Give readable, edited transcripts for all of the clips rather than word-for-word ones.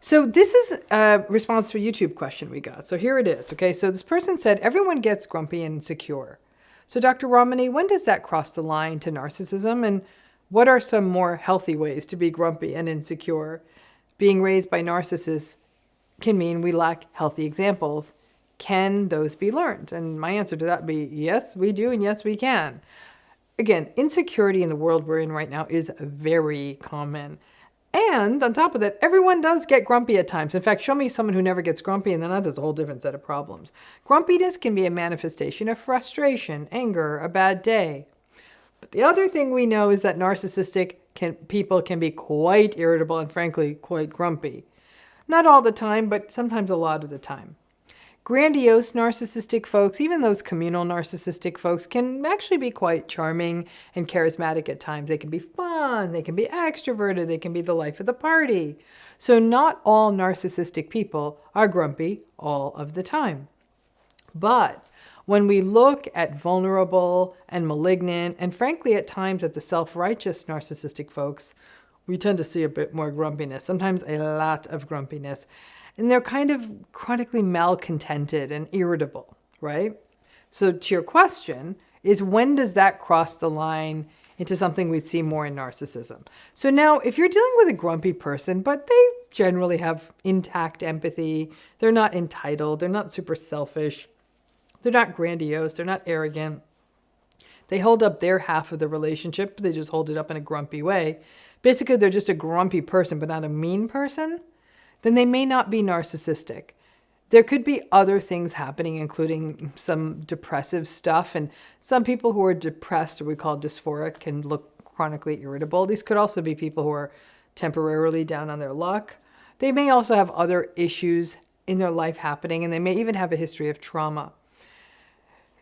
So this is a response to a YouTube question we got. So here it is. Okay, so this person said, everyone gets grumpy and insecure. So Dr. Ramani, when does that cross the line to narcissism? And what are some more healthy ways to be grumpy and insecure? Being raised by narcissists can mean we lack healthy examples. Can those be learned? And my answer to that would be yes, we do, and yes, we can. Again, insecurity in the world we're in right now is very common. And on top of that, everyone does get grumpy at times. In fact, show me someone who never gets grumpy, and then there's a whole different set of problems. Grumpiness can be a manifestation of frustration, anger, a bad day. But the other thing we know is that narcissistic people can be quite irritable and frankly quite grumpy. Not all the time, but sometimes a lot of the time. Grandiose narcissistic folks, even those communal narcissistic folks, can actually be quite charming and charismatic at times. They can be fun, they can be extroverted, they can be the life of the party. So not all narcissistic people are grumpy all of the time. But when we look at vulnerable and malignant, and frankly at times at the self-righteous narcissistic folks, we tend to see a bit more grumpiness, sometimes a lot of grumpiness. And they're kind of chronically malcontented and irritable, right? So to your question is, when does that cross the line into something we'd see more in narcissism? So now if you're dealing with a grumpy person, but they generally have intact empathy, they're not entitled, they're not super selfish, they're not grandiose, they're not arrogant, they hold up their half of the relationship, but they just hold it up in a grumpy way. Basically, they're just a grumpy person, but not a mean person. Then they may not be narcissistic. There could be other things happening, including some depressive stuff. And some people who are depressed, or we call dysphoric, can look chronically irritable. These could also be people who are temporarily down on their luck. They may also have other issues in their life happening, and they may even have a history of trauma.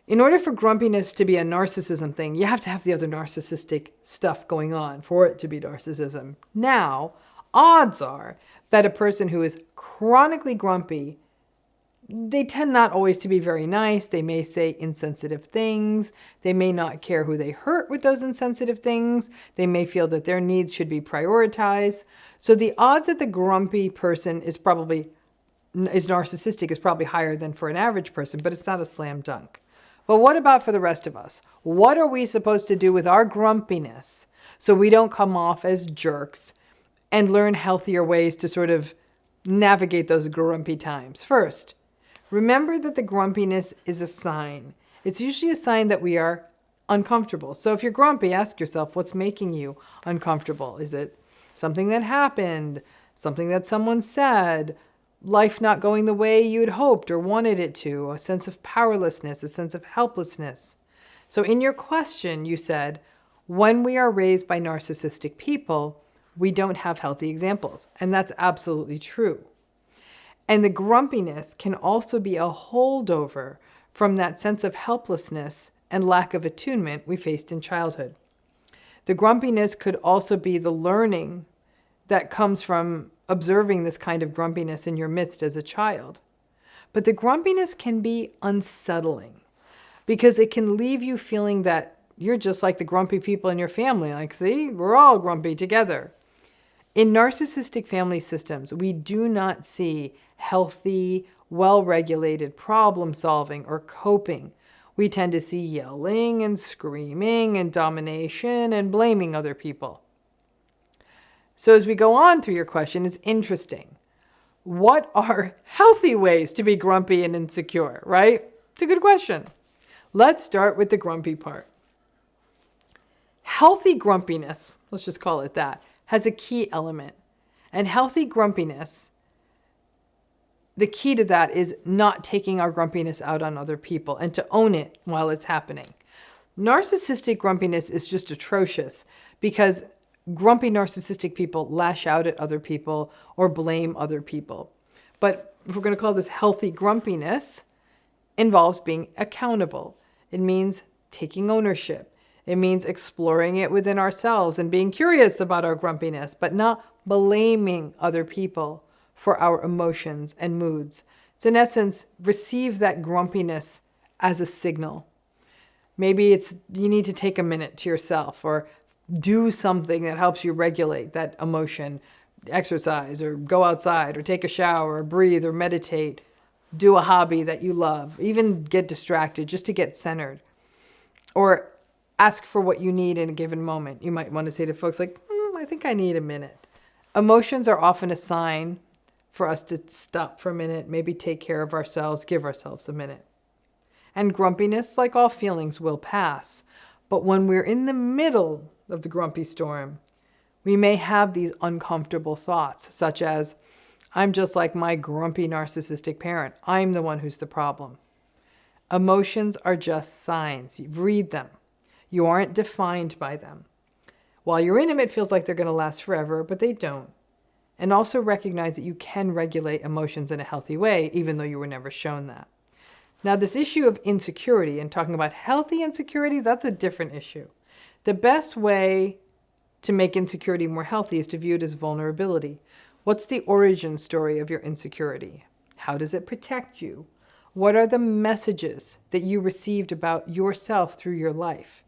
In order for grumpiness to be a narcissism thing, you have to have the other narcissistic stuff going on for it to be narcissism. Now, odds are that a person who is chronically grumpy, they tend not always to be very nice. They may say insensitive things. They may not care who they hurt with those insensitive things. They may feel that their needs should be prioritized. So the odds that the grumpy person is narcissistic is probably higher than for an average person, but it's not a slam dunk. But what about for the rest of us? What are we supposed to do with our grumpiness so we don't come off as jerks and learn healthier ways to sort of navigate those grumpy times? First, remember that the grumpiness is a sign. It's usually a sign that we are uncomfortable. So if you're grumpy, ask yourself, what's making you uncomfortable? Is it something that happened, something that someone said, life not going the way you had hoped or wanted it to, a sense of powerlessness, a sense of helplessness? So in your question, you said, when we are raised by narcissistic people, we don't have healthy examples. And that's absolutely true. And the grumpiness can also be a holdover from that sense of helplessness and lack of attunement we faced in childhood. The grumpiness could also be the learning that comes from observing this kind of grumpiness in your midst as a child. But the grumpiness can be unsettling because it can leave you feeling that you're just like the grumpy people in your family. Like, see, we're all grumpy together. In narcissistic family systems, we do not see healthy, well-regulated problem solving or coping. We tend to see yelling and screaming and domination and blaming other people. So as we go on through your question, it's interesting. What are healthy ways to be grumpy and insecure, right? It's a good question. Let's start with the grumpy part. Healthy grumpiness, let's just call it that, has a key element. And healthy grumpiness, the key to that is not taking our grumpiness out on other people and to own it while it's happening. Narcissistic grumpiness is just atrocious because grumpy narcissistic people lash out at other people or blame other people. But if we're going to call this healthy grumpiness, involves being accountable. It means taking ownership. It means exploring it within ourselves and being curious about our grumpiness, but not blaming other people for our emotions and moods. It's in essence, receive that grumpiness as a signal. Maybe it's you need to take a minute to yourself or do something that helps you regulate that emotion. exercise or go outside or take a shower or breathe or meditate, do a hobby that you love, even get distracted just to get centered, or ask for what you need in a given moment. You might want to say to folks like, I think I need a minute. Emotions are often a sign for us to stop for a minute, maybe take care of ourselves, give ourselves a minute. And grumpiness, like all feelings, will pass. But when we're in the middle of the grumpy storm, we may have these uncomfortable thoughts, such as, I'm just like my grumpy narcissistic parent. I'm the one who's the problem. Emotions are just signs. You read them. You aren't defined by them. While you're in them, it feels like they're going to last forever, but they don't. And also recognize that you can regulate emotions in a healthy way, even though you were never shown that. Now, this issue of insecurity and talking about healthy insecurity, that's a different issue. The best way to make insecurity more healthy is to view it as vulnerability. What's the origin story of your insecurity? How does it protect you? What are the messages that you received about yourself through your life?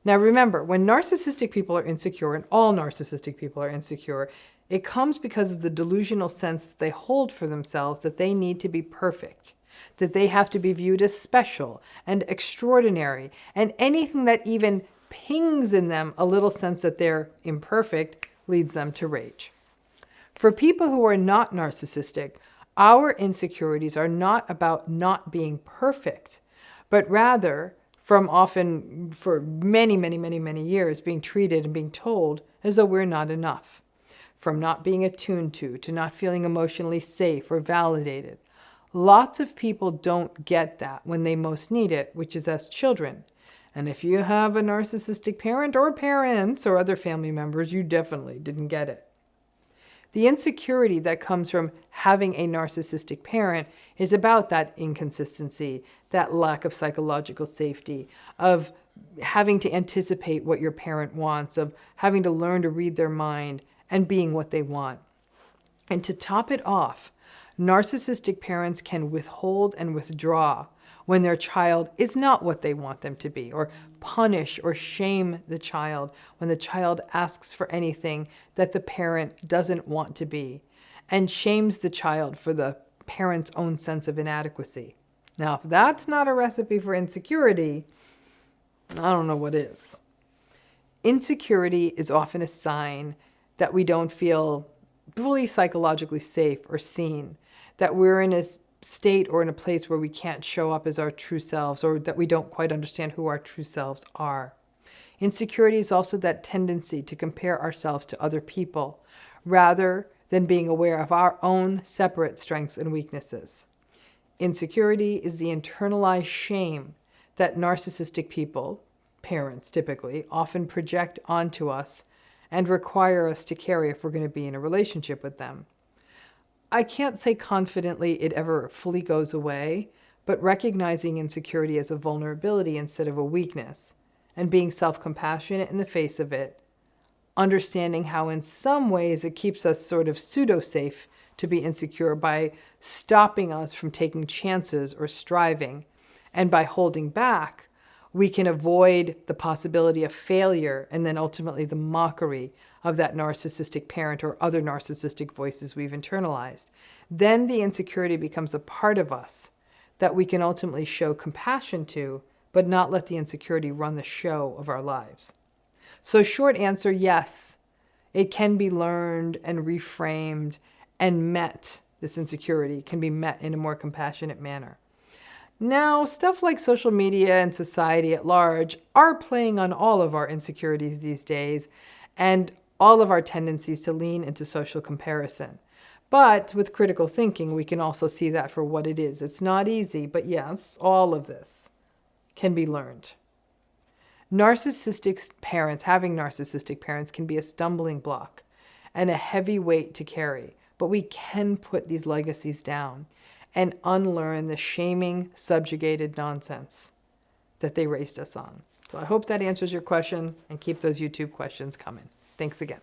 Now remember, when narcissistic people are insecure, and all narcissistic people are insecure, it comes because of the delusional sense that they hold for themselves that they need to be perfect, that they have to be viewed as special and extraordinary, and anything that even pings in them a little sense that they're imperfect leads them to rage. For people who are not narcissistic, our insecurities are not about not being perfect, but rather from often for many, many, many, many years being treated and being told as though we're not enough. From not being attuned to not feeling emotionally safe or validated. Lots of people don't get that when they most need it, which is as children. And if you have a narcissistic parent or parents or other family members, you definitely didn't get it. The insecurity that comes from having a narcissistic parent is about that inconsistency, that lack of psychological safety, of having to anticipate what your parent wants, of having to learn to read their mind and being what they want. And to top it off, narcissistic parents can withhold and withdraw when their child is not what they want them to be, or punish or shame the child when the child asks for anything that the parent doesn't want to be, and shames the child for the parent's own sense of inadequacy. Now, if that's not a recipe for insecurity, I don't know what is. Insecurity is often a sign that we don't feel fully psychologically safe or seen, that we're in a state or in a place where we can't show up as our true selves, or that we don't quite understand who our true selves are. Insecurity is also that tendency to compare ourselves to other people, rather than being aware of our own separate strengths and weaknesses. Insecurity is the internalized shame that narcissistic people, parents typically, often project onto us and require us to carry if we're going to be in a relationship with them. I can't say confidently it ever fully goes away, but recognizing insecurity as a vulnerability instead of a weakness, and being self-compassionate in the face of it, understanding how in some ways it keeps us sort of pseudo-safe to be insecure by stopping us from taking chances or striving, and by holding back, we can avoid the possibility of failure and then ultimately the mockery of that narcissistic parent or other narcissistic voices we've internalized. Then the insecurity becomes a part of us that we can ultimately show compassion to, but not let the insecurity run the show of our lives. So short answer, yes, it can be learned and reframed and met. This insecurity can be met in a more compassionate manner. Now, stuff like social media and society at large are playing on all of our insecurities these days and all of our tendencies to lean into social comparison. But with critical thinking, we can also see that for what it is. It's not easy, but yes, all of this can be learned. Narcissistic parents, having narcissistic parents can be a stumbling block and a heavy weight to carry, but we can put these legacies down and unlearn the shaming, subjugated nonsense that they raised us on. So I hope that answers your question, and keep those YouTube questions coming. Thanks again.